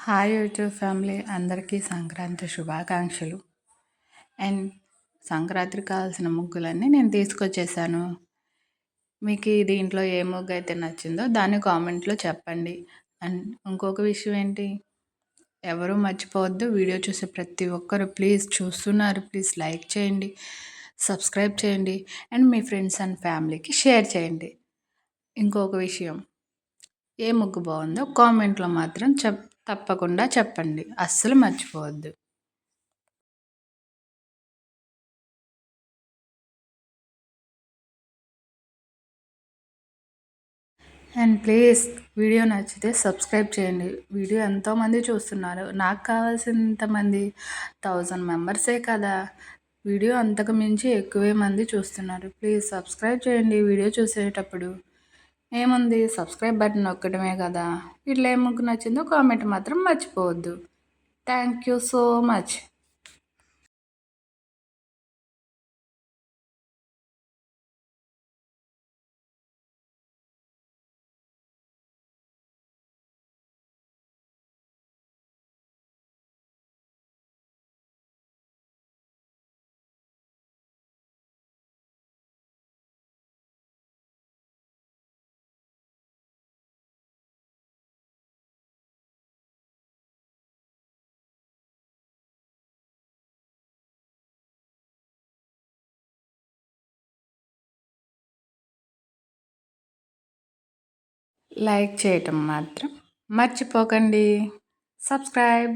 Hi YouTube family అందరికీ సంక్రాంతి శుభాకాంక్షలు. And సంక్రాంతికి కావాల్సిన ముగ్గులన్నీ నేను తీసుకొచ్చేసాను. మీకు దీంట్లో ఏ ముగ్గు అయితే నచ్చిందో దాన్ని కామెంట్లో చెప్పండి. అండ్ ఇంకొక విషయం ఏంటి, ఎవరు మర్చిపోవద్దు, వీడియో చూసే ప్రతి ఒక్కరు ప్లీజ్ చూస్తున్నారు, ప్లీజ్ లైక్ చేయండి, సబ్స్క్రైబ్ చేయండి అండ్ మీ ఫ్రెండ్స్ అండ్ ఫ్యామిలీకి షేర్ చేయండి. ఇంకొక విషయం, ఏ ముగ్గు బాగుందో కామెంట్లో మాత్రం తప్పకుండా చెప్పండి, అస్సలు మర్చిపోవద్దు. అండ్ ప్లీజ్ వీడియో నచ్చితే సబ్స్క్రైబ్ చేయండి. వీడియో ఎంతోమంది చూస్తున్నారు, నాకు కావాల్సినంతమంది 1000 మెంబర్సే కదా. వీడియో అంతకు మించి ఎక్కువే మంది చూస్తున్నారు. ప్లీజ్ సబ్స్క్రైబ్ చేయండి. వీడియో చూసేటప్పుడు ఏముంది, సబ్స్క్రైబ్ బటన్ నొక్కడమే కదా. వీటిలో ఏ ముగ్గు నచ్చిందో కామెంట్ మాత్రం మర్చిపోవద్దు. Thank you so much. Like చేయటం మాత్రం మర్చిపోకండి. సబ్స్క్రైబ్.